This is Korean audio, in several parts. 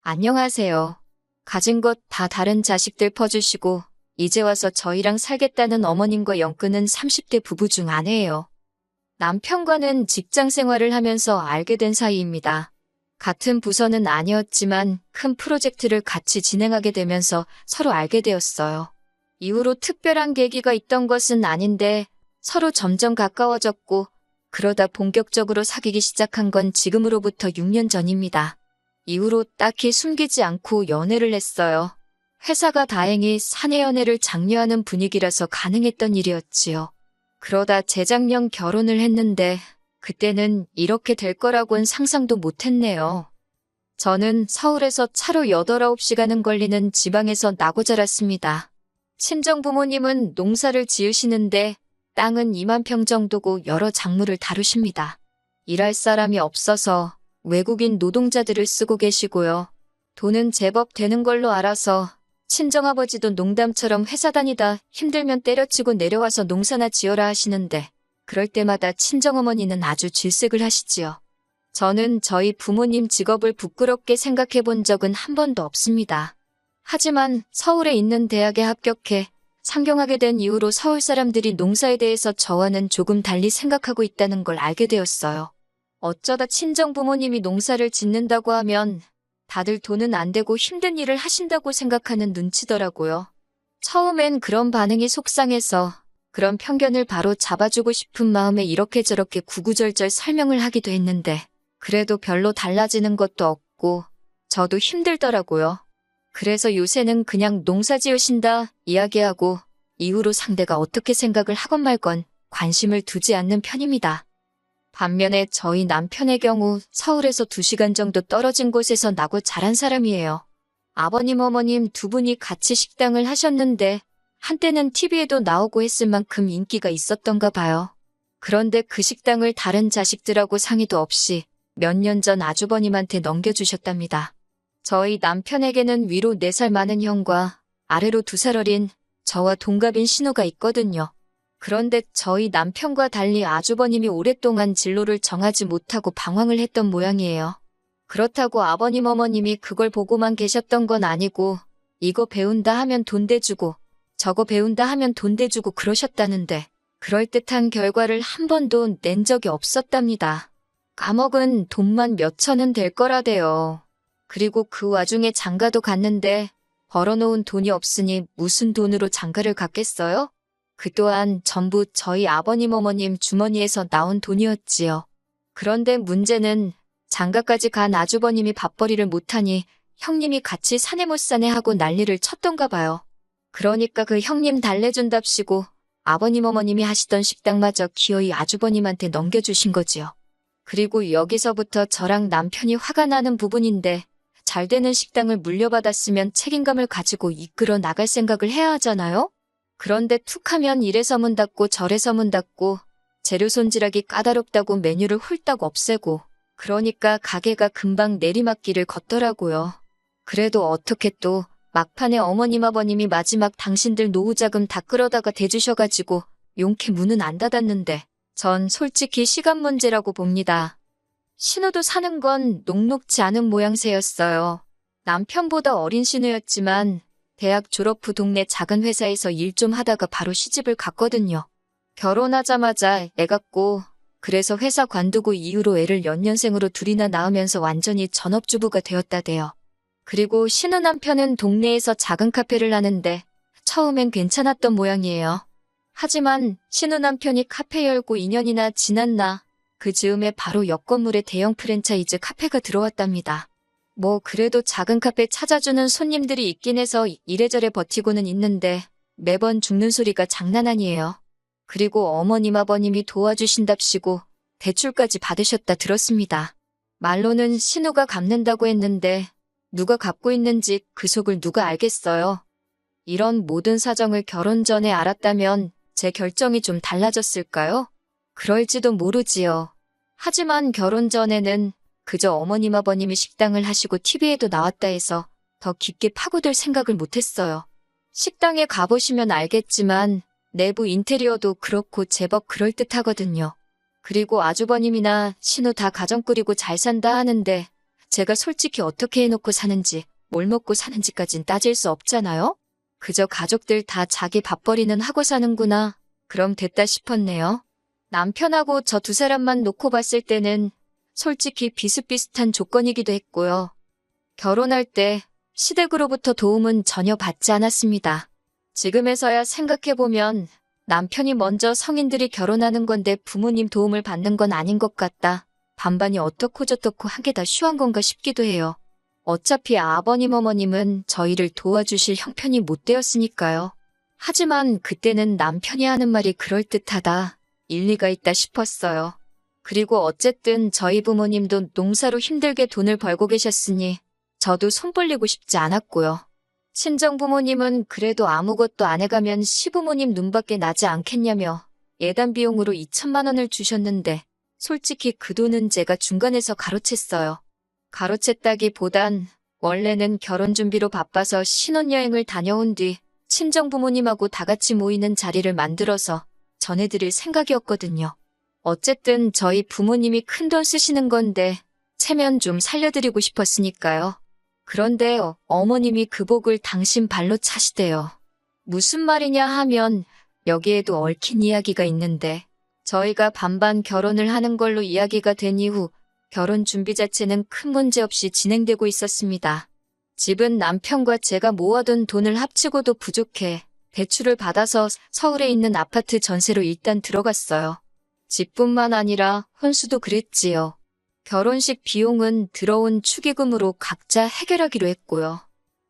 안녕하세요. 가진 것 다 다른 자식들 퍼주시고 이제 와서 저희랑 살겠다는 어머님과 엮는 30대 부부 중 아내예요. 남편과는 직장 생활을 하면서 알게 된 사이입니다. 같은 부서는 아니었지만 큰 프로젝트를 같이 진행하게 되면서 서로 알게 되었어요. 이후로 특별한 계기가 있던 것은 아닌데 서로 점점 가까워졌고 그러다 본격적으로 사귀기 시작한 건 지금으로부터 6년 전입니다. 이후로 딱히 숨기지 않고 연애를 했어요. 회사가 다행히 사내 연애를 장려하는 분위기라서 가능했던 일이었지요. 그러다 재작년 결혼을 했는데 그때는 이렇게 될 거라고는 상상도 못했네요. 저는 서울에서 차로 8, 9시간은 걸리는 지방에서 나고 자랐습니다. 친정 부모님은 농사를 지으시는데 땅은 2만 평 정도고 여러 작물을 다루십니다. 일할 사람이 없어서 외국인 노동자들을 쓰고 계시고요. 돈은 제법 되는 걸로 알아서 친정아버지도 농담처럼 회사 다니다 힘들면 때려치고 내려와서 농사나 지어라 하시는데 그럴 때마다 친정어머니는 아주 질색을 하시지요. 저는 저희 부모님 직업을 부끄럽게 생각해 본 적은 한 번도 없습니다. 하지만 서울에 있는 대학에 합격해 상경하게 된 이후로 서울 사람들이 농사에 대해서 저와는 조금 달리 생각하고 있다는 걸 알게 되었어요. 어쩌다 친정 부모님이 농사를 짓는다고 하면 다들 돈은 안 되고 힘든 일을 하신다고 생각하는 눈치더라고요. 처음엔 그런 반응이 속상해서 그런 편견을 바로 잡아주고 싶은 마음에 이렇게 저렇게 구구절절 설명을 하기도 했는데 그래도 별로 달라지는 것도 없고 저도 힘들더라고요. 그래서 요새는 그냥 농사 지으신다 이야기하고 이후로 상대가 어떻게 생각을 하건 말건 관심을 두지 않는 편입니다. 반면에 저희 남편의 경우 서울에서 2시간 정도 떨어진 곳에서 나고 자란 사람이에요. 아버님, 어머님 두 분이 같이 식당을 하셨는데 한때는 TV에도 나오고 했을 만큼 인기가 있었던가 봐요. 그런데 그 식당을 다른 자식들하고 상의도 없이 몇 년 전 아주버님한테 넘겨주셨답니다. 저희 남편에게는 위로 4살 많은 형과 아래로 2살 어린 저와 동갑인 신우가 있거든요. 그런데 저희 남편과 달리 아주버님이 오랫동안 진로를 정하지 못하고 방황을 했던 모양이에요. 그렇다고 아버님 어머님이 그걸 보고만 계셨던 건 아니고 이거 배운다 하면 돈 대주고 저거 배운다 하면 돈 대주고 그러셨다는데 그럴듯한 결과를 한 번도 낸 적이 없었답니다. 감옥은 돈만 몇 천은 될 거라대요. 그리고 그 와중에 장가도 갔는데 벌어놓은 돈이 없으니 무슨 돈으로 장가를 갔겠어요? 그 또한 전부 저희 아버님 어머님 주머니에서 나온 돈이었지요. 그런데 문제는 장가까지 간 아주버님이 밥벌이를 못하니 형님이 같이 사내 못 사내 하고 난리를 쳤던가 봐요. 그러니까 그 형님 달래준답시고 아버님 어머님이 하시던 식당마저 기어이 아주버님한테 넘겨주신 거지요. 그리고 여기서부터 저랑 남편이 화가 나는 부분인데 잘 되는 식당을 물려받았으면 책임감을 가지고 이끌어 나갈 생각을 해야 하잖아요? 그런데 툭하면 이래서 문 닫고 저래서 문 닫고 재료 손질하기 까다롭다고 메뉴를 홀딱 없애고 그러니까 가게가 금방 내리막길을 걷더라고요. 그래도 어떻게 또 막판에 어머님 아버님이 마지막 당신들 노후자금 다 끌어다가 대주셔가지고 용케 문은 안 닫았는데 전 솔직히 시간 문제라고 봅니다. 신우도 사는 건 녹록지 않은 모양새였어요. 남편보다 어린 신우였지만 대학 졸업 후 동네 작은 회사에서 일 좀 하다가 바로 시집을 갔거든요. 결혼하자마자 애 갖고 그래서 회사 관두고 이후로 애를 연년생으로 둘이나 낳으면서 완전히 전업주부가 되었다대요. 그리고 신우 남편은 동네에서 작은 카페를 하는데 처음엔 괜찮았던 모양이에요. 하지만 신우 남편이 카페 열고 2년이나 지났나 그 즈음에 바로 옆 건물에 대형 프랜차이즈 카페가 들어왔답니다. 뭐 그래도 작은 카페 찾아주는 손님들이 있긴 해서 이래저래 버티고는 있는데 매번 죽는 소리가 장난 아니에요. 그리고 어머님 아버님이 도와주신답시고 대출까지 받으셨다 들었습니다. 말로는 신우가 갚는다고 했는데 누가 갚고 있는지 그 속을 누가 알겠어요. 이런 모든 사정을 결혼 전에 알았다면 제 결정이 좀 달라졌을까요? 그럴지도 모르지요. 하지만 결혼 전에는 그저 어머님 아버님이 식당을 하시고 TV에도 나왔다 해서 더 깊게 파고들 생각을 못했어요. 식당에 가보시면 알겠지만 내부 인테리어도 그렇고 제법 그럴듯하거든요. 그리고 아주버님이나 신우 다 가정 꾸리고 잘 산다 하는데 제가 솔직히 어떻게 해놓고 사는지, 뭘 먹고 사는지까진 따질 수 없잖아요? 그저 가족들 다 자기 밥벌이는 하고 사는구나. 그럼 됐다 싶었네요. 남편하고 저 두 사람만 놓고 봤을 때는 솔직히 비슷비슷한 조건이기도 했고요. 결혼할 때 시댁으로부터 도움은 전혀 받지 않았습니다. 지금에서야 생각해보면 남편이 먼저 성인들이 결혼하는 건데 부모님 도움을 받는 건 아닌 것 같다. 반반이 어떻고 저떻고 한 게 다 쉬운 건가 싶기도 해요. 어차피 아버님 어머님은 저희를 도와주실 형편이 못 되었으니까요. 하지만 그때는 남편이 하는 말이 그럴듯하다. 일리가 있다 싶었어요. 그리고 어쨌든 저희 부모님도 농사로 힘들게 돈을 벌고 계셨으니 저도 손 벌리고 싶지 않았고요. 친정부모님은 그래도 아무것도 안 해가면 시부모님 눈밖에 나지 않겠냐며 예단 비용으로 2천만 원을 주셨는데 솔직히 그 돈은 제가 중간에서 가로챘어요. 가로챘다기보단 원래는 결혼 준비로 바빠서 신혼여행을 다녀온 뒤 친정부모님하고 다 같이 모이는 자리를 만들어서 전해드릴 생각이었거든요. 어쨌든 저희 부모님이 큰돈 쓰시는 건데 체면 좀 살려드리고 싶었으니까요. 그런데 어머님이 그 복을 당신 발로 차시대요. 무슨 말이냐 하면 여기에도 얽힌 이야기가 있는데 저희가 반반 결혼을 하는 걸로 이야기가 된 이후 결혼 준비 자체는 큰 문제 없이 진행되고 있었습니다. 집은 남편과 제가 모아둔 돈을 합치고도 부족해 대출을 받아서 서울에 있는 아파트 전세로 일단 들어갔어요. 집뿐만 아니라 혼수도 그랬지요. 결혼식 비용은 들어온 축의금으로 각자 해결하기로 했고요.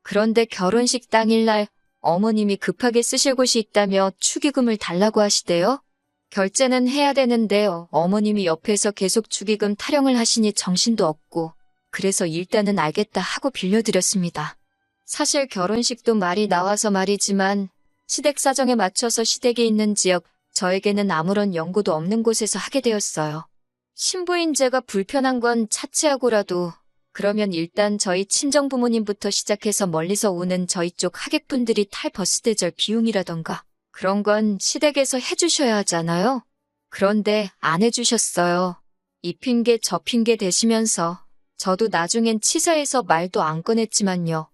그런데 결혼식 당일날 어머님이 급하게 쓰실 곳이 있다며 축의금을 달라고 하시대요. 결제는 해야 되는데 어머님이 옆에서 계속 축의금 타령을 하시니 정신도 없고 그래서 일단은 알겠다 하고 빌려드렸습니다. 사실 결혼식도 말이 나와서 말이지만 시댁 사정에 맞춰서 시댁에 있는 지역, 저에게는 아무런 연고도 없는 곳에서 하게 되었어요. 신부인 제가 불편한 건 차치하고라도 그러면 일단 저희 친정부모님부터 시작해서 멀리서 오는 저희 쪽 하객분들이 탈 버스 대절 비용이라던가 그런 건 시댁에서 해주셔야 하잖아요. 그런데 안 해주셨어요. 이 핑계 저 핑계 대시면서 저도 나중엔 치사해서 말도 안 꺼냈지만요.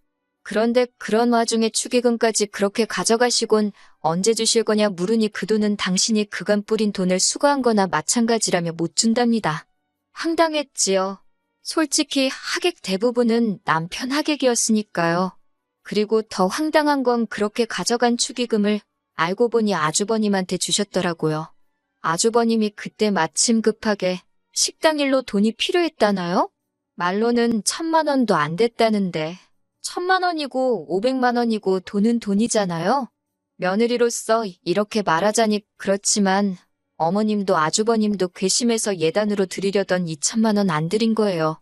그런데 그런 와중에 축의금까지 그렇게 가져가시곤 언제 주실 거냐 물으니 그 돈은 당신이 그간 뿌린 돈을 수거한 거나 마찬가지라며 못 준답니다. 황당했지요. 솔직히 하객 대부분은 남편 하객이었으니까요. 그리고 더 황당한 건 그렇게 가져간 축의금을 알고 보니 아주버님한테 주셨더라고요. 아주버님이 그때 마침 급하게 식당 일로 돈이 필요했다나요? 말로는 1,000만 원도 안 됐다는데 1,000만 원이고 500만 원이고 돈은 돈이잖아요. 며느리로서 이렇게 말하자니 그렇지만 어머님도 아주버님도 괘씸해서 예단으로 드리려던 2,000만 원 안 드린 거예요.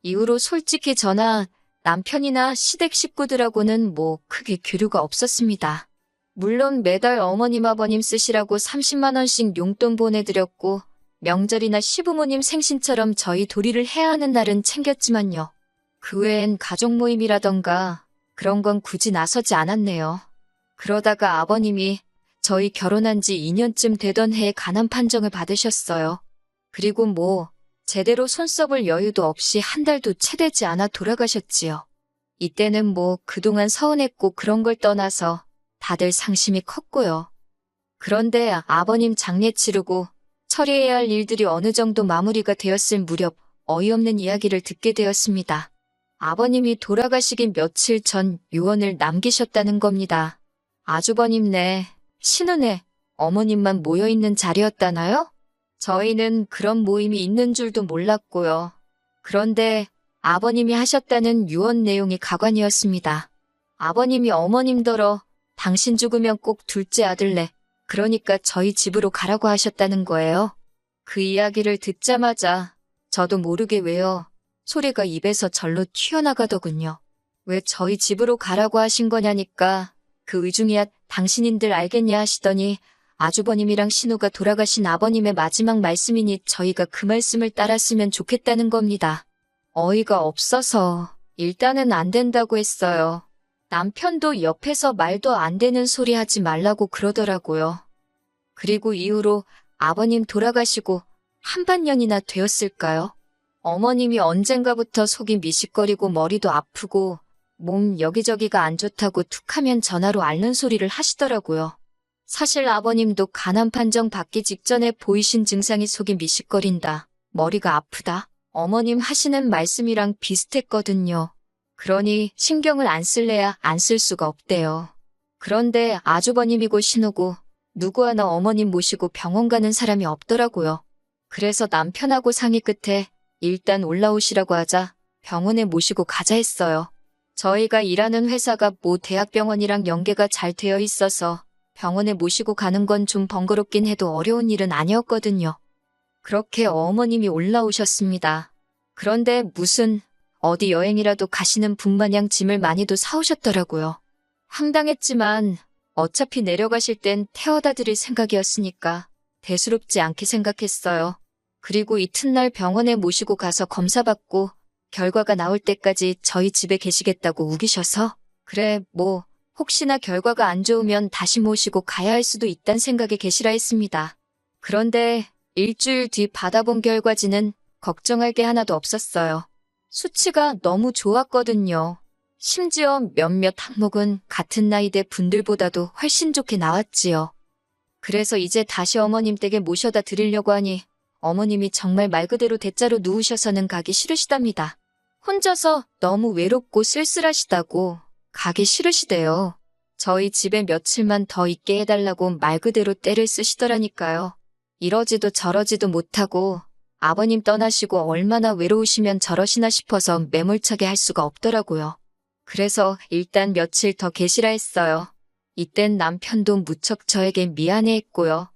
이후로 솔직히 저나 남편이나 시댁 식구들하고는 뭐 크게 교류가 없었습니다. 물론 매달 어머님 아버님 쓰시라고 30만 원씩 용돈 보내드렸고 명절이나 시부모님 생신처럼 저희 도리를 해야 하는 날은 챙겼지만요. 그 외엔 가족 모임이라던가 그런 건 굳이 나서지 않았네요. 그러다가 아버님이 저희 결혼한 지 2년쯤 되던 해에 간암 판정을 받으셨어요. 그리고 뭐 제대로 손 써볼 여유도 없이 한 달도 채 되지 않아 돌아가셨지요. 이때는 뭐 그동안 서운했고 그런 걸 떠나서 다들 상심이 컸고요. 그런데 아버님 장례 치르고 처리해야 할 일들이 어느 정도 마무리가 되었을 무렵 어이없는 이야기를 듣게 되었습니다. 아버님이 돌아가시기 며칠 전 유언을 남기셨다는 겁니다. 아주버님네, 신은혜, 어머님만 모여있는 자리였다나요? 저희는 그런 모임이 있는 줄도 몰랐고요. 그런데 아버님이 하셨다는 유언 내용이 가관이었습니다. 아버님이 어머님더러 당신 죽으면 꼭 둘째 아들내, 그러니까 저희 집으로 가라고 하셨다는 거예요. 그 이야기를 듣자마자 저도 모르게 왜요. 소리가 입에서 절로 튀어나가더군요. 왜 저희 집으로 가라고 하신 거냐니까 그 의중이야 당신인들 알겠냐 하시더니 아주버님이랑 신우가 돌아가신 아버님의 마지막 말씀이니 저희가 그 말씀을 따랐으면 좋겠다는 겁니다. 어이가 없어서 일단은 안 된다고 했어요. 남편도 옆에서 말도 안 되는 소리 하지 말라고 그러더라고요. 그리고 이후로 아버님 돌아가시고 한반년이나 되었을까요? 어머님이 언젠가부터 속이 미식거리고 머리도 아프고 몸 여기저기가 안 좋다고 툭하면 전화로 앓는 소리를 하시더라고요. 사실 아버님도 간암 판정 받기 직전에 보이신 증상이 속이 미식거린다, 머리가 아프다, 어머님 하시는 말씀이랑 비슷했거든요. 그러니 신경을 안 쓸래야 안 쓸 수가 없대요. 그런데 아주버님이고 신우고 누구 하나 어머님 모시고 병원 가는 사람이 없더라고요. 그래서 남편하고 상의 끝에 일단 올라오시라고 하자 병원에 모시고 가자 했어요. 저희가 일하는 회사가 모 대학병원이랑 연계가 잘 되어 있어서 병원에 모시고 가는 건 좀 번거롭긴 해도 어려운 일은 아니었거든요. 그렇게 어머님이 올라오셨습니다. 그런데 무슨 어디 여행이라도 가시는 분 마냥 짐을 많이도 사오셨더라고요. 황당했지만 어차피 내려가실 땐 태워다 드릴 생각이었으니까 대수롭지 않게 생각했어요. 그리고 이튿날 병원에 모시고 가서 검사받고 결과가 나올 때까지 저희 집에 계시겠다고 우기셔서 그래 뭐 혹시나 결과가 안 좋으면 다시 모시고 가야 할 수도 있단 생각에 계시라 했습니다. 그런데 일주일 뒤 받아본 결과지는 걱정할 게 하나도 없었어요. 수치가 너무 좋았거든요. 심지어 몇몇 항목은 같은 나이대 분들보다도 훨씬 좋게 나왔지요. 그래서 이제 다시 어머님 댁에 모셔다 드리려고 하니 어머님이 정말 말 그대로 대자로 누우셔서는 가기 싫으시답니다. 혼자서 너무 외롭고 쓸쓸하시다고 가기 싫으시대요. 저희 집에 며칠만 더 있게 해달라고 말 그대로 떼를 쓰시더라니까요. 이러지도 저러지도 못하고 아버님 떠나시고 얼마나 외로우시면 저러시나 싶어서 매몰차게 할 수가 없더라고요. 그래서 일단 며칠 더 계시라 했어요. 이땐 남편도 무척 저에게 미안해했고요.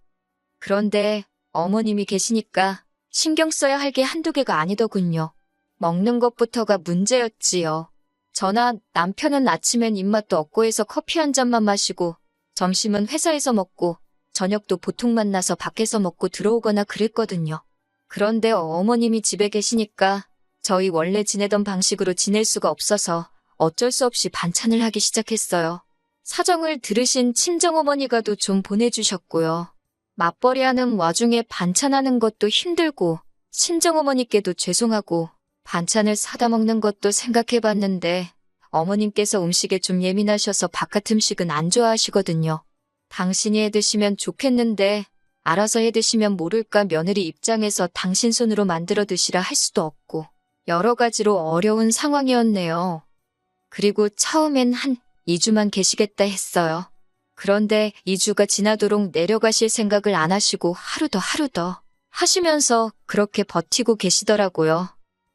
그런데 어머님이 계시니까 신경 써야 할 게 한두 개가 아니더군요. 먹는 것부터가 문제였지요. 저나 남편은 아침엔 입맛도 없고 해서 커피 한 잔만 마시고 점심은 회사에서 먹고 저녁도 보통 만나서 밖에서 먹고 들어오거나 그랬거든요. 그런데 어머님이 집에 계시니까 저희 원래 지내던 방식으로 지낼 수가 없어서 어쩔 수 없이 반찬을 하기 시작했어요. 사정을 들으신 친정어머니가도 좀 보내주셨고요. 맞벌이하는 와중에 반찬하는 것도 힘들고 친정어머니께도 죄송하고 반찬을 사다 먹는 것도 생각해봤는데 어머님께서 음식에 좀 예민하셔서 바깥 음식은 안 좋아하시거든요. 당신이 해드시면 좋겠는데 알아서 해드시면 모를까 며느리 입장에서 당신 손으로 만들어 드시라 할 수도 없고 여러 가지로 어려운 상황이었네요. 그리고 처음엔 한 2주만 계시겠다 했어요. 그런데 2주가 지나도록 내려가실 생각을 안 하시고 하루 더 하시면서 그렇게 버티고 계시더라고요.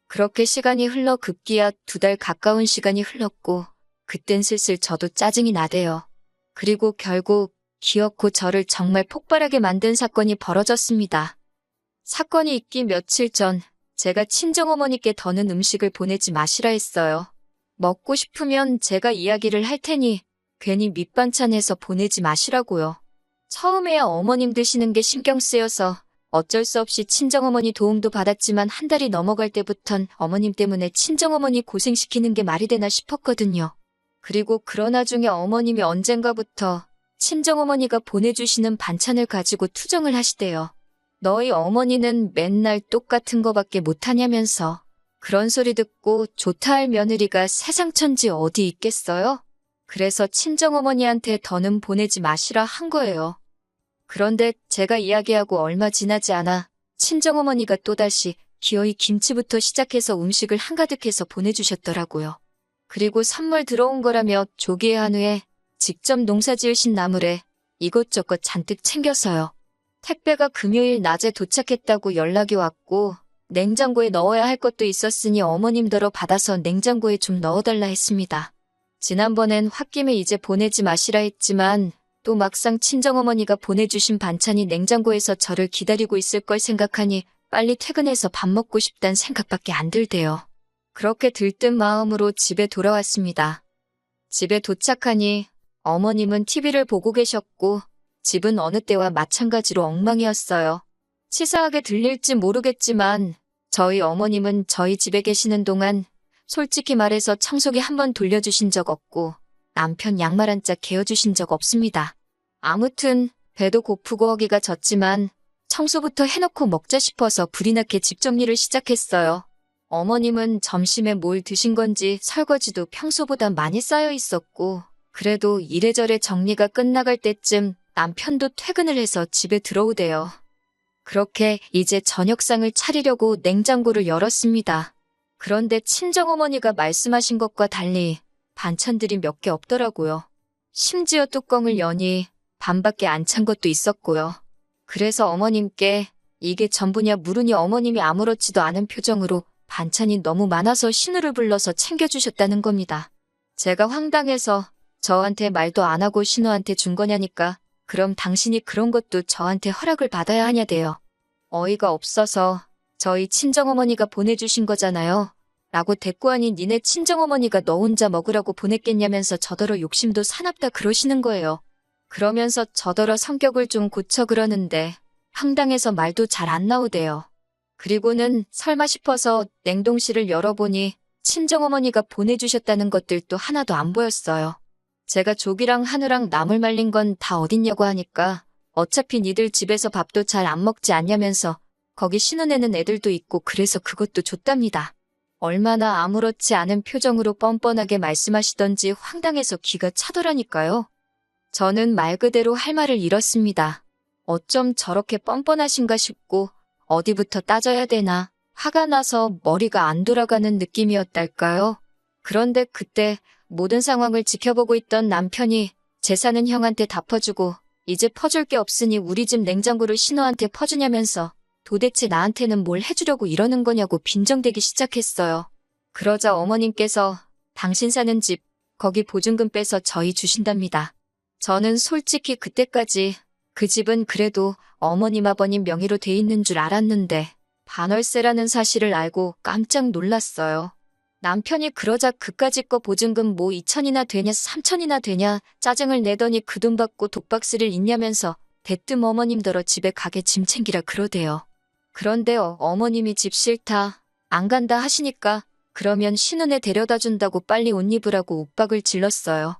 그렇게 시간이 흘러 급기야 2달 가까운 시간이 흘렀고 그땐 슬슬 저도 짜증이 나대요. 그리고 결국 기어코 저를 정말 폭발하게 만든 사건이 벌어졌습니다. 사건이 있기 며칠 전 제가 친정어머니께 더는 음식을 보내지 마시라 했어요. 먹고 싶으면 제가 이야기를 할 테니 괜히 밑반찬해서 보내지 마시라고요. 처음에야 어머님 드시는 게 신경 쓰여서 어쩔 수 없이 친정어머니 도움도 받았지만 한 달이 넘어갈 때부턴 어머님 때문에 친정어머니 고생시키는 게 말이 되나 싶었거든요. 그리고 그러나 중에 어머님이 언젠가부터 친정어머니가 보내주시는 반찬을 가지고 투정을 하시대요. 너희 어머니는 맨날 똑같은 거밖에 못하냐면서. 그런 소리 듣고 좋다 할 며느리가 세상천지 어디 있겠어요? 그래서 친정어머니한테 더는 보내지 마시라 한 거예요. 그런데 제가 이야기하고 얼마 지나지 않아 친정어머니가 또다시 기어이 김치부터 시작해서 음식을 한가득해서 보내주셨더라고요. 그리고 선물 들어온 거라며 조기에 한 후에 직접 농사 지으신 나물에 이것저것 잔뜩 챙겨서요. 택배가 금요일 낮에 도착했다고 연락이 왔고 냉장고에 넣어야 할 것도 있었으니 어머님더러 받아서 냉장고에 좀 넣어달라 했습니다. 지난번엔 홧김에 이제 보내지 마시라 했지만 또 막상 친정어머니가 보내주신 반찬이 냉장고에서 저를 기다리고 있을 걸 생각하니 빨리 퇴근해서 밥 먹고 싶단 생각밖에 안 들대요. 그렇게 들뜬 마음으로 집에 돌아왔습니다. 집에 도착하니 어머님은 TV를 보고 계셨고 집은 어느 때와 마찬가지로 엉망이었어요. 치사하게 들릴지 모르겠지만 저희 어머님은 저희 집에 계시는 동안 솔직히 말해서 청소기 한 번 돌려주신 적 없고 남편 양말 한 짝 개어주신 적 없습니다. 아무튼 배도 고프고 허기가 졌지만 청소부터 해놓고 먹자 싶어서 불이 나게 집 정리를 시작했어요. 어머님은 점심에 뭘 드신 건지 설거지도 평소보다 많이 쌓여 있었고, 그래도 이래저래 정리가 끝나갈 때쯤 남편도 퇴근을 해서 집에 들어오대요. 그렇게 이제 저녁상을 차리려고 냉장고를 열었습니다. 그런데 친정어머니가 말씀하신 것과 달리 반찬들이 몇 개 없더라고요. 심지어 뚜껑을 여니 반밖에 안 찬 것도 있었고요. 그래서 어머님께 이게 전부냐 물으니 어머님이 아무렇지도 않은 표정으로 반찬이 너무 많아서 신우를 불러서 챙겨주셨다는 겁니다. 제가 황당해서 저한테 말도 안 하고 신우한테 준 거냐니까 그럼 당신이 그런 것도 저한테 허락을 받아야 하냐대요. 어이가 없어서 저희 친정어머니가 보내주신 거잖아요. 라고 대꾸하니 니네 친정어머니가 너 혼자 먹으라고 보냈겠냐면서 저더러 욕심도 사납다 그러시는 거예요. 그러면서 저더러 성격을 좀 고쳐 그러는데 황당해서 말도 잘 안 나오대요. 그리고는 설마 싶어서 냉동실을 열어보니 친정어머니가 보내주셨다는 것들도 하나도 안 보였어요. 제가 조기랑 한우랑 나물 말린 건 다 어딨냐고 하니까 어차피 니들 집에서 밥도 잘 안 먹지 않냐면서 거기 신혼에는 애들도 있고 그래서 그것도 줬답니다. 얼마나 아무렇지 않은 표정으로 뻔뻔하게 말씀하시던지 황당해서 기가 차더라니까요. 저는 말 그대로 할 말을 잃었습니다. 어쩜 저렇게 뻔뻔하신가 싶고 어디부터 따져야 되나 화가 나서 머리가 안 돌아가는 느낌이었달까요. 그런데 그때 모든 상황을 지켜보고 있던 남편이 재산은 형한테 다 퍼주고 이제 퍼줄 게 없으니 우리 집 냉장고를 신우한테 퍼주냐면서 도대체 나한테는 뭘 해주려고 이러는 거냐고 빈정대기 시작했어요. 그러자 어머님께서 당신 사는 집, 거기 보증금 빼서 저희 주신답니다. 저는 솔직히 그때까지 그 집은 그래도 어머님 아버님 명의로 돼 있는 줄 알았는데 반월세라는 사실을 알고 깜짝 놀랐어요. 남편이 그러자 그까짓 거 보증금 뭐 2천이나 되냐 3천이나 되냐 짜증을 내더니 그 돈 받고 독박스를 있냐면서 대뜸 어머님더러 집에 가게 짐 챙기라 그러대요. 그런데 어머님이 집 싫다, 안 간다 하시니까 그러면 신혼에 데려다 준다고 빨리 옷 입으라고 윽박을 질렀어요.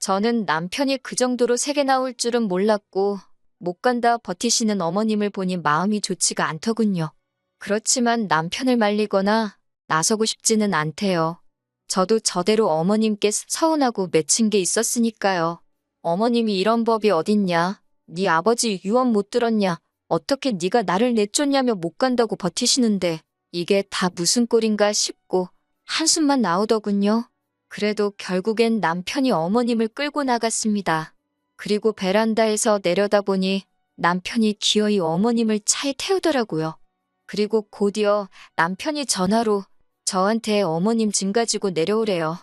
저는 남편이 그 정도로 세게 나올 줄은 몰랐고 못 간다 버티시는 어머님을 보니 마음이 좋지가 않더군요. 그렇지만 남편을 말리거나 나서고 싶지는 않대요. 저도 저대로 어머님께 서운하고 맺힌 게 있었으니까요. 어머님이 이런 법이 어딨냐? 네 아버지 유언 못 들었냐? 어떻게 네가 나를 내쫓냐며 못 간다고 버티시는데 이게 다 무슨 꼴인가 싶고 한숨만 나오더군요. 그래도 결국엔 남편이 어머님을 끌고 나갔습니다. 그리고 베란다에서 내려다보니 남편이 기어이 어머님을 차에 태우더라고요. 그리고 곧이어 남편이 전화로 저한테 어머님 짐 가지고 내려오래요.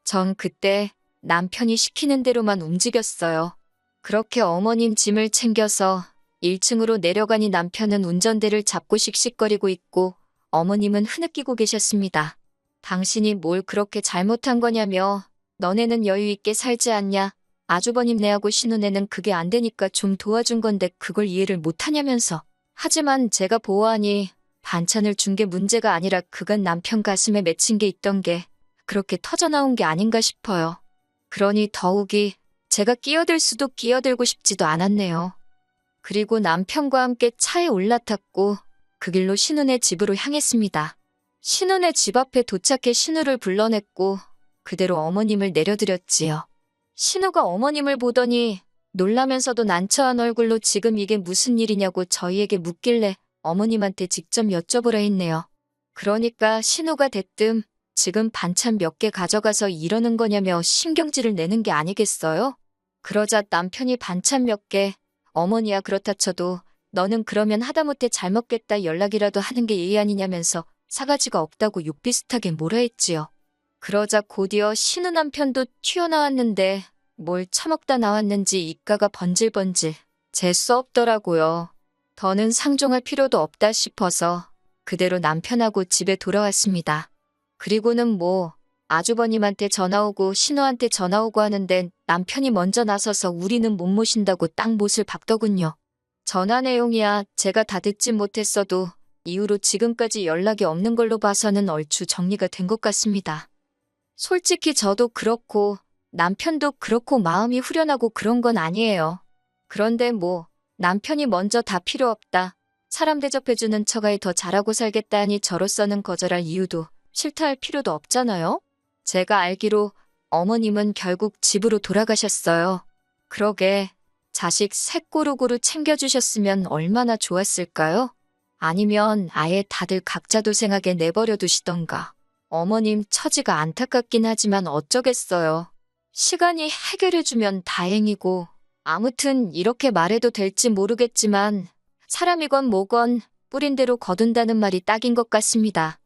전 그때 남편이 시키는 대로만 움직였어요. 그렇게 어머님 짐을 챙겨서 1층으로 내려가니 남편은 운전대를 잡고 씩씩거리고 있고 어머님은 흐느끼고 계셨습니다. 당신이 뭘 그렇게 잘못한 거냐며 너네는 여유 있게 살지 않냐. 아주버님 내하고 신혼에는 그게 안 되니까 좀 도와준 건데 그걸 이해를 못하냐면서. 하지만 제가 보아하니 반찬을 준 게 문제가 아니라 그간 남편 가슴에 맺힌 게 있던 게 그렇게 터져나온 게 아닌가 싶어요. 그러니 더욱이 제가 끼어들 수도 끼어들고 싶지도 않았네요. 그리고 남편과 함께 차에 올라탔고 그 길로 신우네 집으로 향했습니다. 신우네 집 앞에 도착해 신우를 불러냈고 그대로 어머님을 내려드렸지요. 신우가 어머님을 보더니 놀라면서도 난처한 얼굴로 지금 이게 무슨 일이냐고 저희에게 묻길래 어머님한테 직접 여쭤보라 했네요. 그러니까 신우가 대뜸 지금 반찬 몇 개 가져가서 이러는 거냐며 신경질을 내는 게 아니겠어요? 그러자 남편이 반찬 몇 개, 어머니야 그렇다 쳐도 너는 그러면 하다못해 잘 먹겠다 연락이라도 하는 게 예의 아니냐면서 사가지가 없다고 욕 비슷하게 뭐라 했지요. 그러자 곧이어 신우 남편도 튀어나왔는데 뭘 처먹다 나왔는지 입가가 번질번질 재수 없더라고요. 더는 상종할 필요도 없다 싶어서 그대로 남편하고 집에 돌아왔습니다. 그리고는 뭐 아주버님한테 전화 오고 신우한테 전화 오고 하는데 남편이 먼저 나서서 우리는 못 모신다고 딱 못을 박더군요. 전화 내용이야 제가 다 듣진 못했어도 이후로 지금까지 연락이 없는 걸로 봐서는 얼추 정리가 된 것 같습니다. 솔직히 저도 그렇고 남편도 그렇고 마음이 후련하고 그런 건 아니에요. 그런데 뭐 남편이 먼저 다 필요 없다. 사람 대접해주는 처가에 더 잘하고 살겠다 하니 저로서는 거절할 이유도 싫다 할 필요도 없잖아요? 제가 알기로 어머님은 결국 집으로 돌아가셨어요. 그러게 자식 셋 고루고루 챙겨주셨으면 얼마나 좋았을까요? 아니면 아예 다들 각자 도생하게 내버려 두시던가. 어머님 처지가 안타깝긴 하지만 어쩌겠어요. 시간이 해결해주면 다행이고, 아무튼 이렇게 말해도 될지 모르겠지만, 사람이건 뭐건 뿌린 대로 거둔다는 말이 딱인 것 같습니다.